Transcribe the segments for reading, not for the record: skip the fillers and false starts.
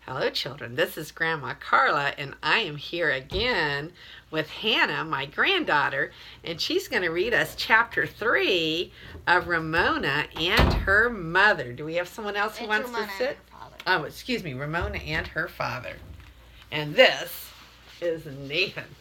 Hello, children. This is Grandma Carla, and I am here again with Hannah, my granddaughter, and she's going to read us chapter 3 of Ramona and Her Mother. Do we have someone else who wants Ramona to sit? And Her Father. Oh, excuse me, Ramona and Her Father. And this is Nathan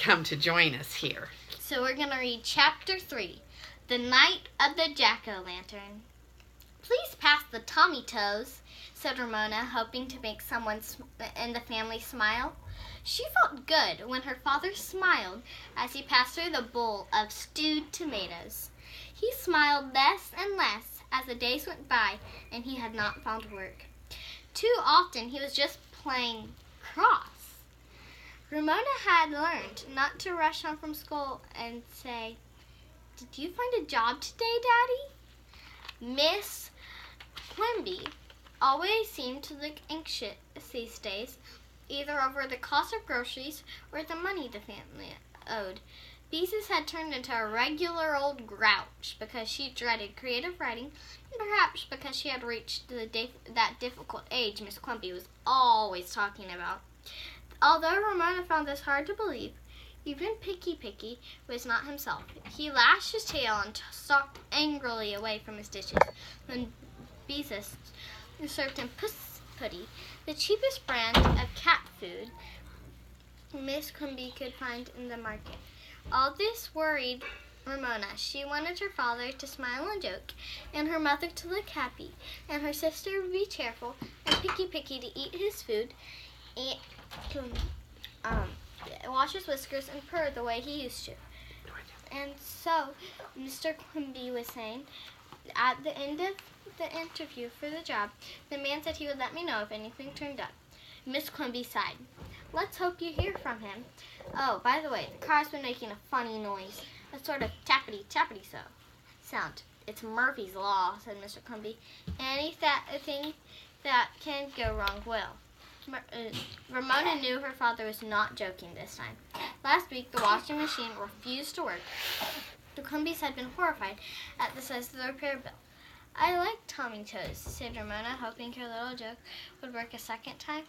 come to join us here. So we're going to read chapter 3, The Night of the Jack-o'-lantern. Please pass the Tommy Toes, said Ramona, hoping to make someone in the family smile. She felt good when her father smiled as he passed her the bowl of stewed tomatoes. He smiled less and less as the days went by and he had not found work. Too often he was just plain cross. Ramona had learned not to rush home from school and say, "Did you find a job today, Daddy?" Miss Quimby always seemed to look anxious these days, either over the cost of groceries or the money the family owed. Beezus had turned into a regular old grouch because she dreaded creative writing, and perhaps because she had reached that difficult age Miss Quimby was always talking about. Although Ramona found this hard to believe, even Picky was not himself. He lashed his tail and stalked angrily away from his dishes when Beezus served him puss putty, the cheapest brand of cat food Miss Quimby could find in the market. All this worried Ramona. She wanted her father to smile and joke, and her mother to look happy, and her sister to be cheerful, and Picky to eat his food, and wash his whiskers and purr the way he used to. And so, Mr. Quimby was saying, at the end of the interview for the job, the man said he would let me know if anything turned up. Miss Quimby sighed. "Let's hope you hear from him. Oh, by the way, the car's been making a funny noise, a sort of tappity sound. It's Murphy's Law," said Mr. Quimby. "Anything that can go wrong will." Ramona knew her father was not joking this time. Last week, the washing machine refused to work. The Quimbys had been horrified at the size of the repair bill. "I like Tommy Toes," said Ramona, hoping her little joke would work a second time.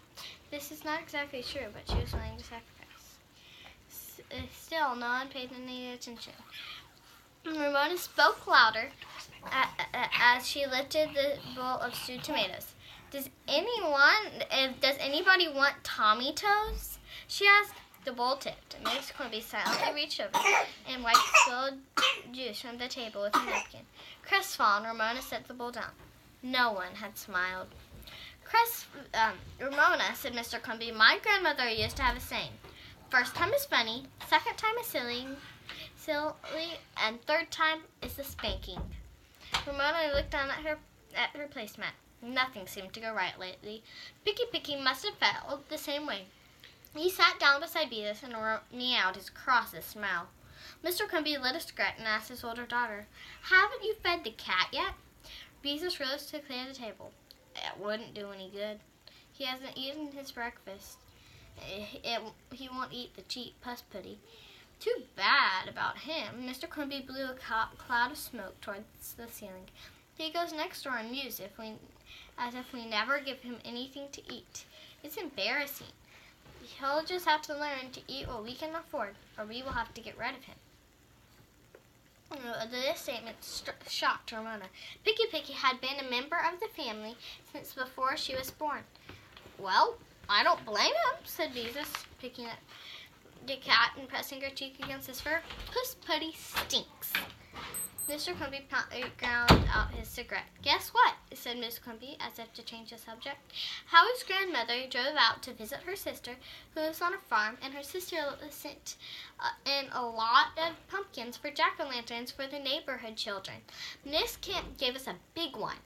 This is not exactly true, but she was willing to sacrifice. Still, no one paid any attention. Ramona spoke louder as she lifted the bowl of stewed tomatoes. Does anybody want Tommy Toes?" she asked. The bowl tipped. Miss Quimby silently reached over and wiped spilled juice from the table with a napkin. Crestfallen, Ramona set the bowl down. No one had smiled. "Ramona," said Mr. Quimby, "my grandmother used to have a saying. First time is funny, second time is silly, and third time is the spanking." Ramona looked down at her placemat. Nothing seemed to go right lately. Picky must have felt the same way. He sat down beside Beezus and meowed his crossest smile. Mr. Quimby lit a cigarette and asked his older daughter, "Haven't you fed the cat yet?" Beezus rose to clear the table. "It wouldn't do any good. He hasn't eaten his breakfast. He won't eat the cheap puss putty." "Too bad about him." Mr. Quimby blew a cloud of smoke towards the ceiling. "He goes next door and mews as if we never give him anything to eat. It's embarrassing. He'll just have to learn to eat what we can afford, or we will have to get rid of him." This statement shocked Ramona. Picky had been a member of the family since before she was born. "Well, I don't blame him," said Beezus, picking up the cat and pressing her cheek against his fur. "Puss Putty stinks." Mr. Quimby ground out his cigarette. "Guess what?" said Miss Quimby, as if to change the subject. Howie's grandmother drove out to visit her sister, who lives on a farm, and her sister sent in a lot of pumpkins for jack-o'-lanterns for the neighborhood children. Miss Kemp gave us a big one,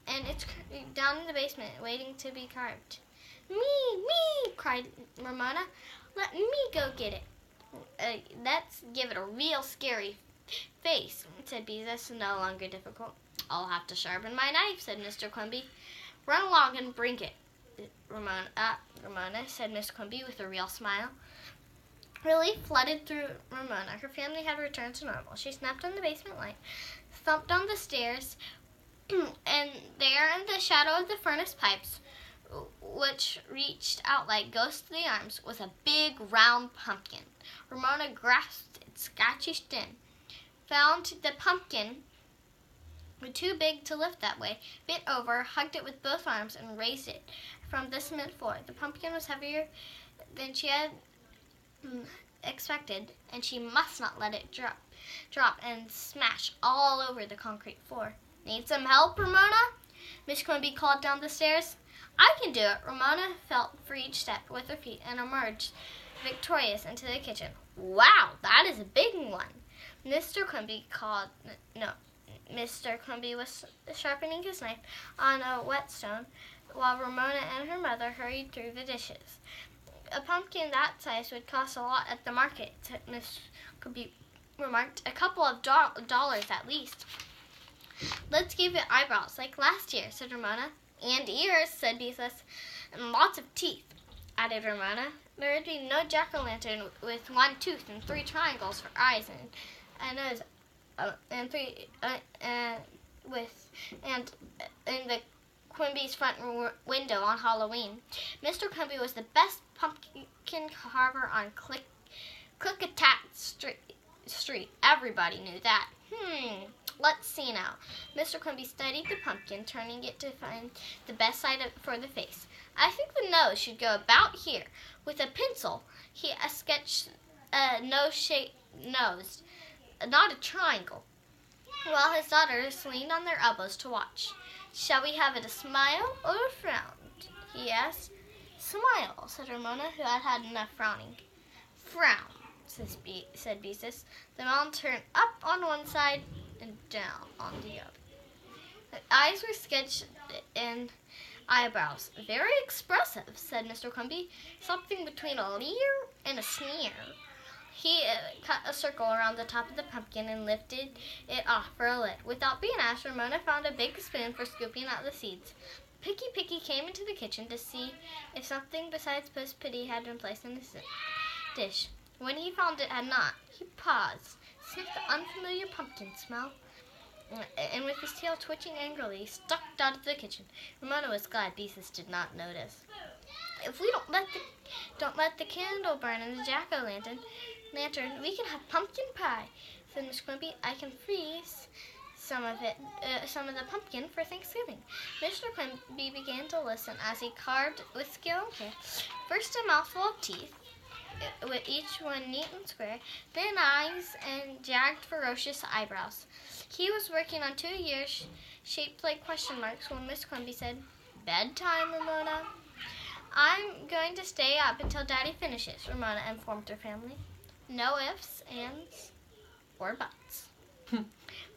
and it's down in the basement waiting to be carved. Me, cried Ramona. "Let me go get it. Let's give it a real scary face," said Beezus, no longer difficult. "I'll have to sharpen my knife," said Mr. Quimby. "Run along and bring it, Ramona," said Miss Quimby with a real smile. Relief flooded through Ramona. Her family had returned to normal. She snapped on the basement light, thumped on the stairs, and there in the shadow of the furnace pipes which reached out like ghostly arms, was a big round pumpkin. Ramona grasped its scratchy stem, found the pumpkin too big to lift that way, bent over, hugged it with both arms, and raised it from the cement floor. The pumpkin was heavier than she had expected, and she must not let it drop and smash all over the concrete floor. Need some help, Ramona? Miss Quimby called down the stairs. I can do it. Ramona felt for each step with her feet and emerged victorious into the kitchen. Wow, that is a big one. Mr. Quimby was sharpening his knife on a whetstone while Ramona and her mother hurried through the dishes. A pumpkin that size would cost a lot at the market, Miss Quimby remarked. A couple of dollars at least. Let's give it eyebrows like last year, said Ramona. And ears, said Beezus. And lots of teeth, added Ramona. There would be no jack-o'-lantern with one tooth and 3 triangles for eyes and a nose, and in the Quimby's front window on Halloween. Mr. Quimby was the best pumpkin carver on Click-a-Tat Street. Everybody knew that. Let's see now. Mr. Quimby studied the pumpkin, turning it to find the best side for the face. I think the nose should go about here. With a pencil, he sketched a nose-shaped nose, not a triangle, while his daughters leaned on their elbows to watch. Shall we have it a smile or a frown? He asked. Smile, said Ramona, who had had enough frowning. Frown, said Beezus. The mouth turned up on one side and down on the other. The eyes were sketched in eyebrows. Very expressive, said Mr. Quimby. Something between a leer and a sneer. He cut a circle around the top of the pumpkin and lifted it off for a lid. Without being asked, Ramona found a big spoon for scooping out the seeds. Picky came into the kitchen to see if something besides Puss Pity had been placed in the dish. When he found it had not, he paused, sniffed the unfamiliar pumpkin smell, and with his tail twitching angrily, stalked out of the kitchen. Ramona was glad Beezus did not notice. If we don't let the candle burn in the jack-o'-lantern, we can have pumpkin pie, said Miss Quimby. I can freeze some of the pumpkin for Thanksgiving. Mr. Quimby began to listen as he carved with skill and care. First a mouthful of teeth, with each one neat and square, thin eyes and jagged, ferocious eyebrows. He was working on 2 ears shaped like question marks when Miss Quimby said, "Bedtime, Ramona." I'm going to stay up until Daddy finishes, Ramona informed her family. No ifs, ands, or buts.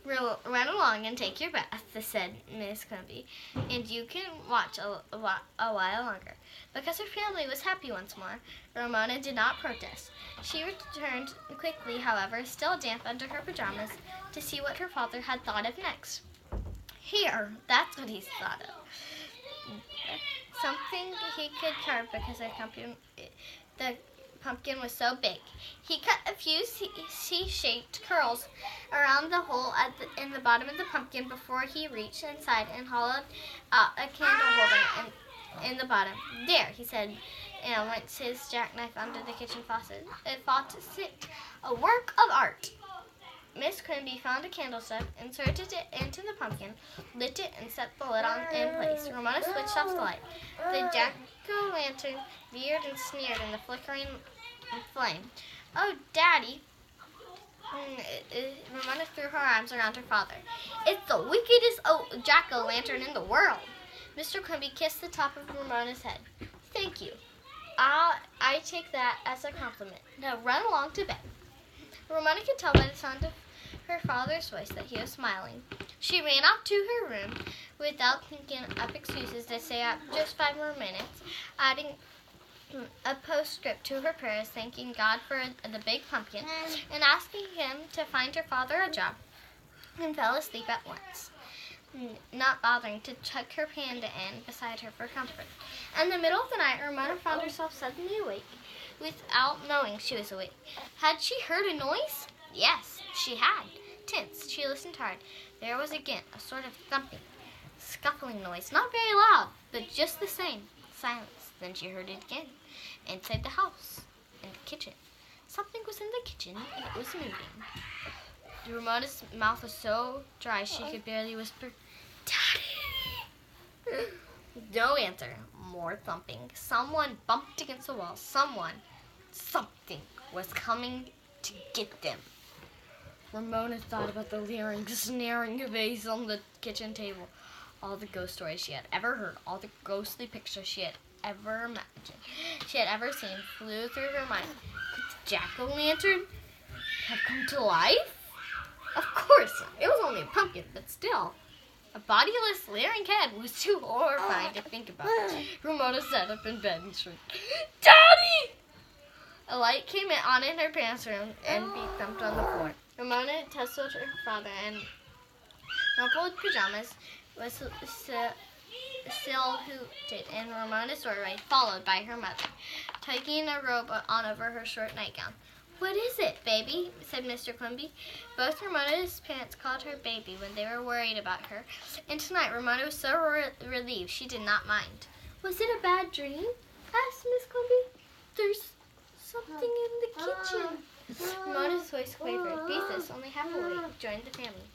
Run along and take your bath, said Miss Quimby, and you can watch a while longer. Because her family was happy once more, Ramona did not protest. She returned quickly, however, still damp under her pajamas, to see what her father had thought of next. Here, that's what he thought of. Something he could carve because the pumpkin was so big. He cut a few C-shaped curls around the hole in the bottom of the pumpkin before he reached inside and hollowed out a candle holder in the bottom. There, he said, and went his jackknife under the kitchen faucet. It faucet, a work of art. Miss Quimby found a candlestick, inserted it into the pumpkin, lit it, and set the lid in place. Ramona switched off the light. The jack-o'-lantern veered and sneered in the flickering flame. Oh, Daddy! Ramona threw her arms around her father. It's the wickedest jack-o'-lantern in the world. Mr. Quimby kissed the top of Ramona's head. Thank you. I take that as a compliment. Now run along to bed. Ramona could tell by the sound of her father's voice that he was smiling. She ran off to her room without thinking up excuses to stay up just 5 more minutes, adding a postscript to her prayers, thanking God for the big pumpkin and asking him to find her father a job, and fell asleep at once, not bothering to tuck her panda in beside her for comfort. In the middle of the night, Ramona found herself suddenly awake without knowing she was awake. Had she heard a noise? Yes, she had. Tense, she listened hard. There was again a sort of thumping, scuffling noise, not very loud, but just the same. Silence. Then she heard it again. Inside the house. In the kitchen. Something was in the kitchen, and it was moving. Ramona's mouth was so dry she could barely whisper, "Daddy!" No answer. More thumping. Someone bumped against the wall. Something was coming to get them. Ramona thought about the leering, snaring face on the kitchen table. All the ghost stories she had ever heard, all the ghostly pictures she had ever imagined, she had ever seen, flew through her mind. Could the jack-o'-lantern have come to life? Of course not. It was only a pumpkin, but still. A bodiless, leering head was too horrifying to think about. Ramona sat up in bed and shrieked, "Daddy!" A light came on in her parents' room and beat thumped on the floor. Ramona tussled her father and rumpled pajamas was still hooted in Ramona's doorway, followed by her mother, tugging a robe on over her short nightgown. "What is it, baby?" said Mr. Quimby. Both Ramona's parents called her baby when they were worried about her, and tonight Ramona was so relieved she did not mind. "Was it a bad dream?" asked Miss Quimby. "There's something in the kitchen." Ramona's voice quavered. Beatrice, only half awake, joined the family.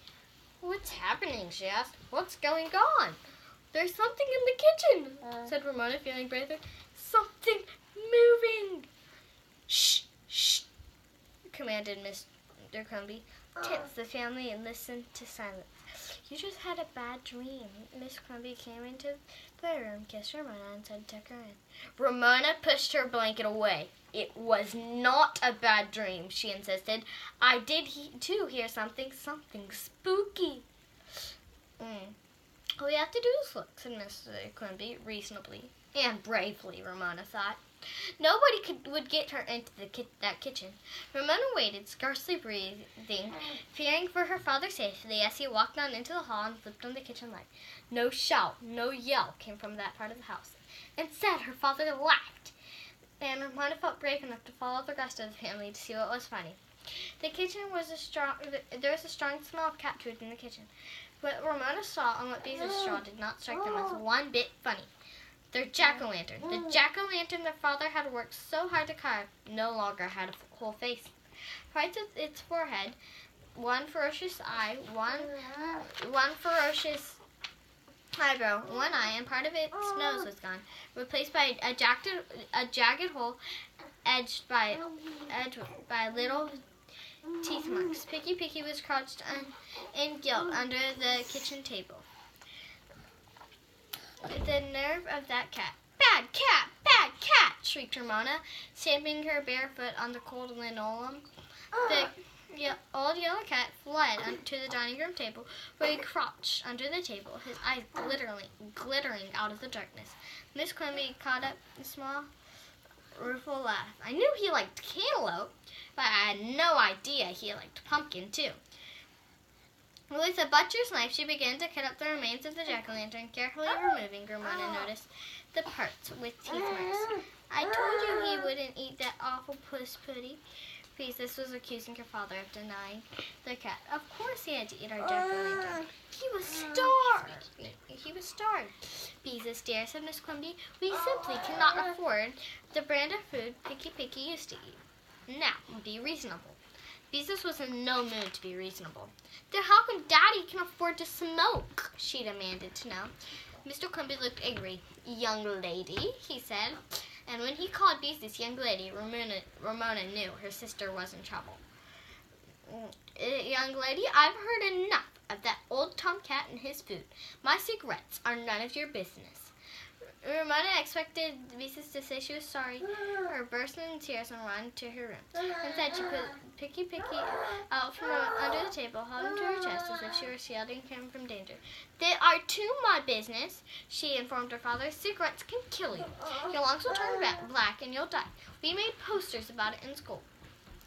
"What's happening?" she asked. "What's going on?" "There's something in the kitchen," said Ramona, feeling braver. "Something moving." "Shh, shh," commanded Mr. Quimby. Tense the family and listened to silence. "You just had a bad dream." Miss Quimby came into the room, kissed Ramona, and said, "Tuck her in." Ramona pushed her blanket away. "It was not a bad dream," she insisted. "I did too hear something spooky." "All we have to do is look," said Mr. Quimby, reasonably. And bravely, Ramona thought. Nobody would get her into that kitchen. Ramona waited, scarcely breathing, fearing for her father's safety as he walked on into the hall and flipped on the kitchen light. No shout, no yell came from that part of the house. Instead, her father laughed, and Ramona felt brave enough to follow the rest of the family to see what was funny. The kitchen was there was a strong smell of cat food in the kitchen. What Ramona saw and what Beatrice saw did not strike them as one bit funny. Their jack-o'-lantern. The jack-o'-lantern their father had worked so hard to carve no longer had a whole face. Right at its forehead, one ferocious eye, one ferocious eyebrow, one eye, and part of its nose was gone, replaced by a jagged hole edged by little teeth marks. Picky was crouched in guilt under the kitchen table. "The nerve of that cat! Bad cat! Bad cat!" shrieked Ramona, stamping her bare foot on the cold linoleum. The old yellow cat fled to the dining room table, where he crouched under the table, his eyes glittering out of the darkness. Miss Quimby caught up a small, rueful laugh. "I knew he liked cantaloupe, but I had no idea he liked pumpkin, too." With a butcher's knife, she began to cut up the remains of the jack-o'-lantern, carefully removing, Ramona noticed, the parts with teeth marks. "I told you he wouldn't eat that awful puss putty." Beatrice was accusing her father of denying the cat. "Of course he had to eat our jack-o'-lantern. He was starved." "Beatrice, dear," said Miss Quimby, "we simply cannot afford the brand of food Picky used to eat. Now, be reasonable." Beatrice was in no mood to be reasonable. "Then how come Daddy can afford to smoke?" she demanded to know. Mr. Quimby looked angry. "Young lady," he said, and when he called Beatrice young lady, Ramona knew her sister was in trouble. "Young lady, I've heard enough of that old tomcat and his food. My cigarettes are none of your business." Ramona expected Beatrice to say she was sorry, or burst into tears and run to her room. Instead, she put Picky out from under the table, held him to her chest as if she were shielding him from danger. "They are too my business," she informed her father. "Cigarettes can kill you. Your lungs will turn black and you'll die. We made posters about it in school.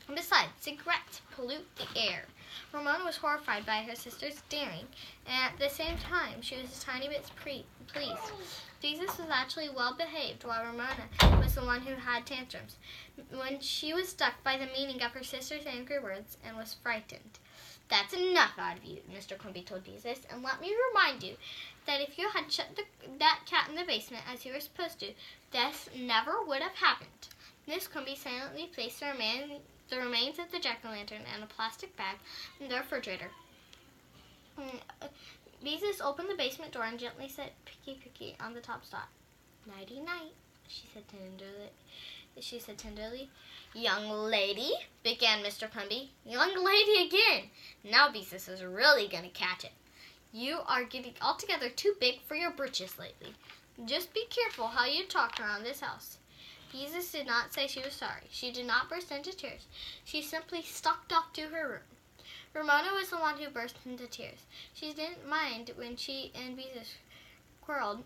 And besides, cigarettes pollute the air." Ramona was horrified by her sister's daring, and at the same time, she was a tiny bit pleased. Jesus was actually well behaved, while Ramona was the one who had tantrums, when she was struck by the meaning of her sister's angry words and was frightened. "That's enough out of you," Mr. Quimby told Jesus, "and let me remind you that if you had shut that cat in the basement as you were supposed to, this never would have happened. Miss Quimby silently placed the remains of the jack-o'-lantern in a plastic bag in the refrigerator. Beezus opened the basement door and gently set Picky on the top step. "Nighty-night," she said tenderly. "Young lady," began Mr. Quimby. "Young lady again! Now Beezus is really going to catch it. You are getting altogether too big for your britches lately. Just be careful how you talk around this house." Beezus did not say she was sorry. She did not burst into tears. She simply stalked off to her room. Ramona was the one who burst into tears. She didn't mind when she and Beezus quarreled.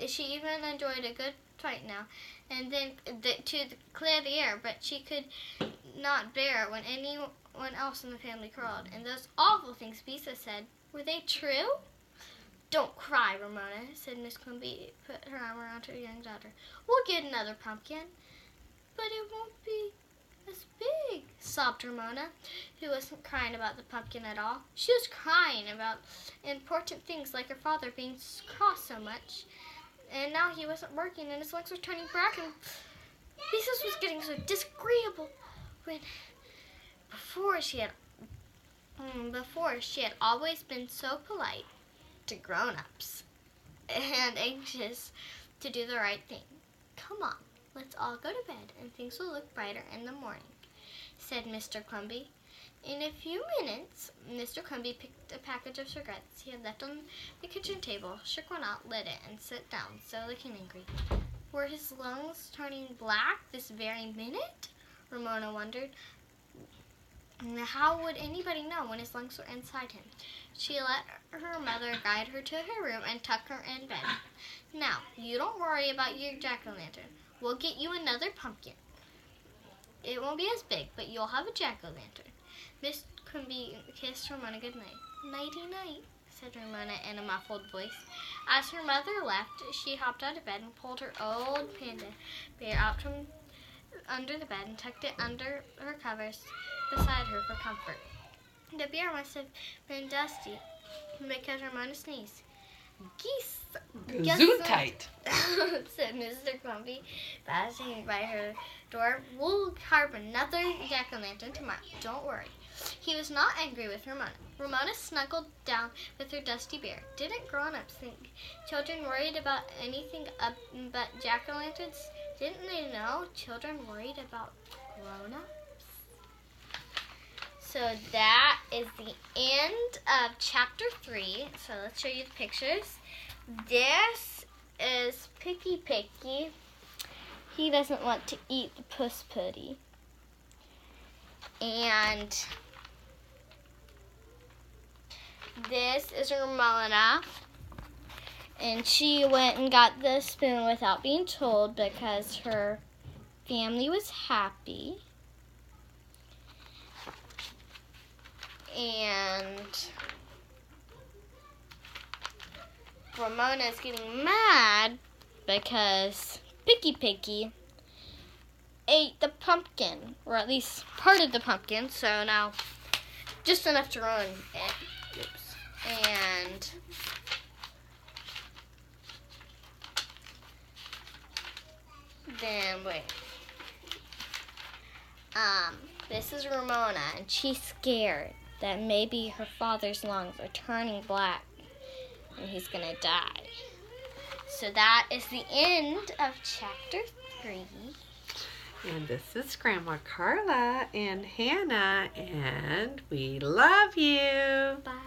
She even enjoyed a good fight now and then to clear the air, but she could not bear it when anyone else in the family quarreled. And those awful things Beezus said, were they true? "Don't cry, Ramona," said Miss Quimby, put her arm around her young daughter. "We'll get another pumpkin." "But it won't be as big," sobbed Ramona, who wasn't crying about the pumpkin at all. She was crying about important things like her father being cross so much, and now he wasn't working and his legs were turning black, and Beezus was getting so disagreeable when before she had always been so polite to grown-ups and anxious to do the right thing. "Come on, let's all go to bed and things will look brighter in the morning," said Mr. Quimby. In a few minutes, Mr. Quimby picked a package of cigarettes he had left on the kitchen table, shook one out, lit it, and sat down, still looking angry. Were his lungs turning black this very minute? Ramona wondered. How would anybody know when his lungs were inside him? She let her mother guide her to her room and tuck her in bed. "Now, you don't worry about your jack-o'-lantern. We'll get you another pumpkin. It won't be as big, but you'll have a jack-o'-lantern." Miss Quimby kissed Ramona good night. "Nighty-night," said Ramona in a muffled voice. As her mother left, she hopped out of bed and pulled her old panda bear out from under the bed and tucked it under her covers beside her for comfort. The bear must have been dusty because Ramona sneezed. Gesundheit, said Mr. Quimby, passing by her door. "We'll carve another jack-o'-lantern tomorrow. Don't worry." He was not angry with Ramona. Ramona snuggled down with her dusty bear. Didn't grown-ups think children worried about anything but jack-o'-lanterns? Didn't they know children worried about grown-ups? So that is the end of chapter 3. So let's show you the pictures. This is Picky. He doesn't want to eat the puss putty. And this is Ramona. And she went and got the spoon without being told because her family was happy. And Ramona is getting mad because Picky ate the pumpkin, or at least part of the pumpkin, so now just enough to ruin it. Oops. And then, wait. This is Ramona, and she's scared that maybe her father's lungs are turning black and he's gonna die. So that is the end of chapter 3. and this is Grandma Carla and Hannah, and we love you. Bye.